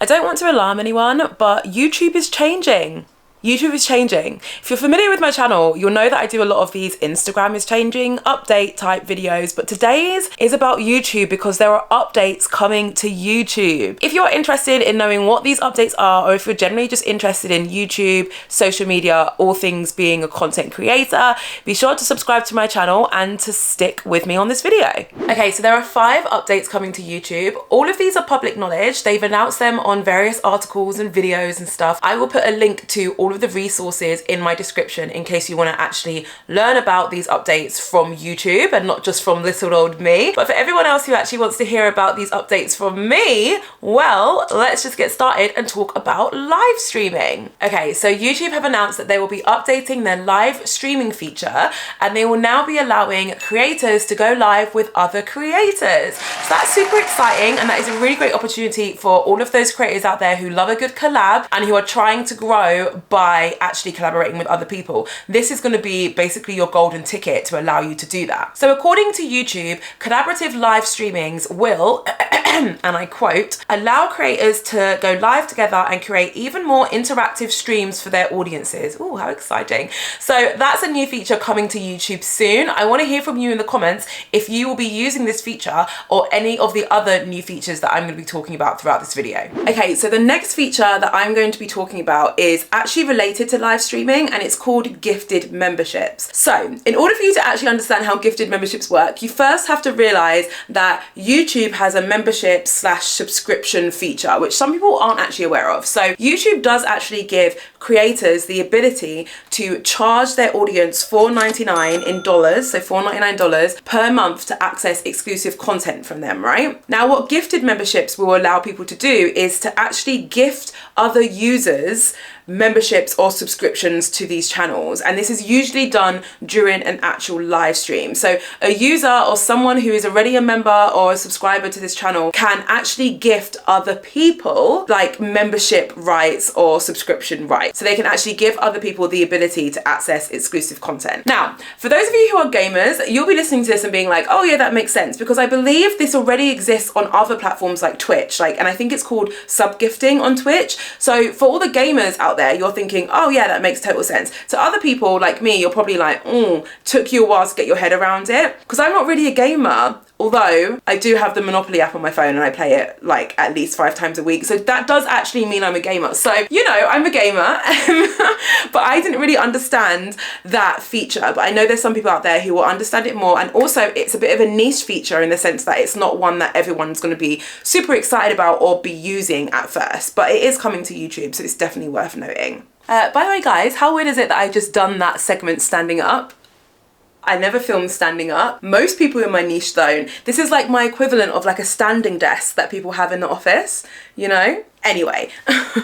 I don't want to alarm anyone, but YouTube is changing. YouTube is changing. If you're familiar with my channel, you'll know that I do a lot of these Instagram is changing update type videos, but today's is about YouTube because there are updates coming to YouTube. If you're interested in knowing what these updates are, or if you're generally just interested in YouTube, social media, all things being a content creator, be sure to subscribe to my channel and to stick with me on this video. Okay, so there are 5 updates coming to YouTube. All of these are public knowledge. They've announced them on various articles and videos and stuff. I will put a link to all of the resources in my description in case you want to actually learn about these updates from YouTube and not just from little old me. But for everyone else who actually wants to hear about these updates from me, well, let's just get started and talk about live streaming. Okay, so YouTube have announced that they will be updating their live streaming feature and they will now be allowing creators to go live with other creators. So that's super exciting, and that is a really great opportunity for all of those creators out there who love a good collab and who are trying to grow by actually collaborating with other people. This is going to be basically your golden ticket to allow you to do that. So according to YouTube, collaborative live streamings will, and I quote, allow creators to go live together and create even more interactive streams for their audiences. Oh, how exciting. So that's a new feature coming to YouTube soon. I want to hear from you in the comments if you will be using this feature or any of the other new features that I'm going to be talking about throughout this video. Okay, so the next feature that I'm going to be talking about is actually related to live streaming, and it's called gifted memberships. So in order for you to actually understand how gifted memberships work, you first have to realize that YouTube has a membership / subscription feature, which some people aren't actually aware of. So YouTube does actually give creators the ability to charge their audience $4.99 in dollars, so $4.99 per month to access exclusive content from them, right? Now, what gifted memberships will allow people to do is to actually gift other users memberships or subscriptions to these channels, and this is usually done during an actual live stream. So a user or someone who is already a member or a subscriber to this channel can actually gift other people like membership rights or subscription rights. So they can actually give other people the ability to access exclusive content. Now, for those of you who are gamers, you'll be listening to this and being like, oh yeah, that makes sense, because I believe this already exists on other platforms like Twitch, and I think it's called sub-gifting on Twitch. So for all the gamers out there, you're thinking, oh yeah, that makes total sense. To other people like me, you're probably like, took you a while to get your head around it, because I'm not really a gamer. Although I do have the Monopoly app on my phone and I play it like at least 5 times a week. So that does actually mean I'm a gamer. So, you know, I'm a gamer, but I didn't really understand that feature. But I know there's some people out there who will understand it more. And also it's a bit of a niche feature in the sense that it's not one that everyone's going to be super excited about or be using at first. But it is coming to YouTube, so it's definitely worth noting. By the way, guys, how weird is it that I just done that segment standing up? I never filmed standing up. Most people in my niche don't. This is like my equivalent of like a standing desk that people have in the office, you know? Anyway.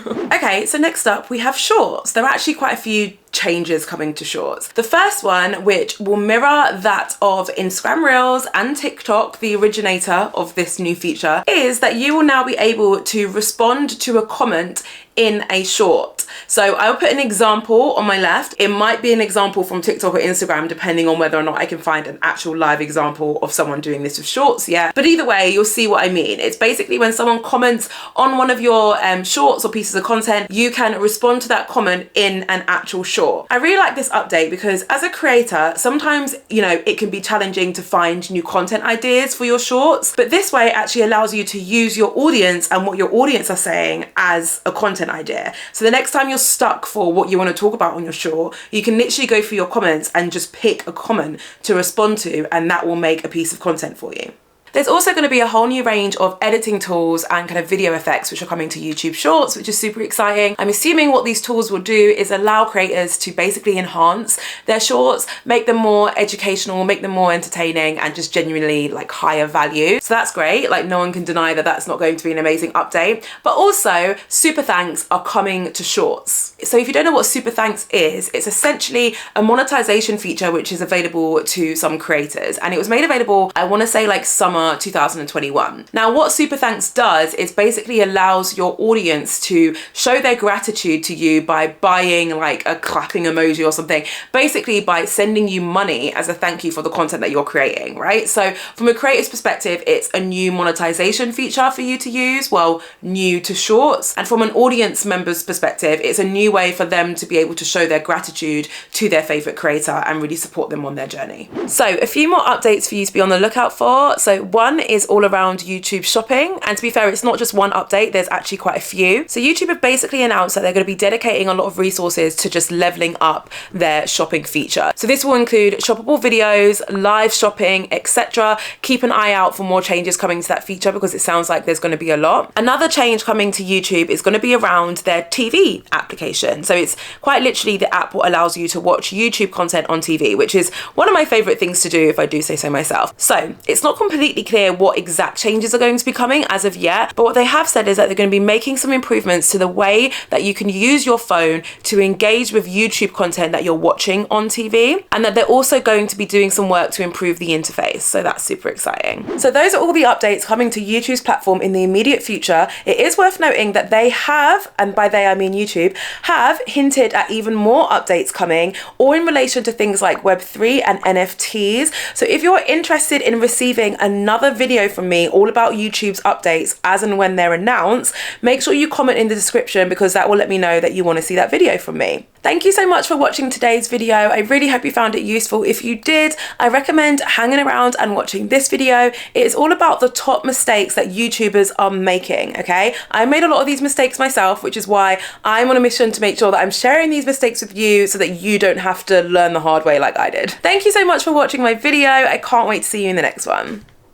Okay, so next up we have shorts. There are actually quite a few changes coming to shorts. The first one, which will mirror that of Instagram Reels and TikTok, the originator of this new feature, is that you will now be able to respond to a comment in a short. So I'll put an example on my left. It might be an example from TikTok or Instagram, depending on whether or not I can find an actual live example of someone doing this with shorts yet. But either way, you'll see what I mean. It's basically when someone comments on one of your shorts or pieces of content, you can respond to that comment in an actual short. I really like this update because as a creator, sometimes, you know, it can be challenging to find new content ideas for your shorts, but this way it actually allows you to use your audience and what your audience are saying as a content idea. So the next time you're stuck for what you want to talk about on your short, you can literally go through your comments and just pick a comment to respond to, and that will make a piece of content for you. There's also going to be a whole new range of editing tools and kind of video effects which are coming to YouTube Shorts, which is super exciting. I'm assuming what these tools will do is allow creators to basically enhance their shorts, make them more educational, make them more entertaining, and just genuinely like higher value. So that's great. Like, no one can deny that that's not going to be an amazing update. But also, super thanks are coming to Shorts. So if you don't know what super thanks is, it's essentially a monetization feature which is available to some creators, and it was made available, I want to say like summer summer 2021. Now, what Super Thanks does is basically allows your audience to show their gratitude to you by buying like a clapping emoji or something, basically by sending you money as a thank you for the content that you're creating, right? So from a creator's perspective, it's a new monetization feature for you to use, well, new to Shorts. And from an audience member's perspective, it's a new way for them to be able to show their gratitude to their favorite creator and really support them on their journey. So a few more updates for you to be on the lookout for. So one is all around YouTube shopping. And to be fair, it's not just one update, there's actually quite a few. So YouTube have basically announced that they're going to be dedicating a lot of resources to just leveling up their shopping feature. So this will include shoppable videos, live shopping, etc. Keep an eye out for more changes coming to that feature because it sounds like there's going to be a lot. Another change coming to YouTube is going to be around their TV application. So it's quite literally the app what allows you to watch YouTube content on TV, which is one of my favorite things to do if I do say so myself. So it's not completely clear what exact changes are going to be coming as of yet, but what they have said is that they're going to be making some improvements to the way that you can use your phone to engage with YouTube content that you're watching on TV, and that they're also going to be doing some work to improve the interface. So that's super exciting. So those are all the updates coming to YouTube's platform in the immediate future. It is worth noting that they have, and by they I mean YouTube, have hinted at even more updates coming, or in relation to things like Web3 and NFTs. So if you're interested in receiving another video from me all about YouTube's updates as and when they're announced, make sure you comment in the description because that will let me know that you want to see that video from me. Thank you so much for watching today's video. I really hope you found it useful. If you did, I recommend hanging around and watching this video. It is all about the top mistakes that YouTubers are making, okay? I made a lot of these mistakes myself, which is why I'm on a mission to make sure that I'm sharing these mistakes with you so that you don't have to learn the hard way like I did. Thank you so much for watching my video. I can't wait to see you in the next one.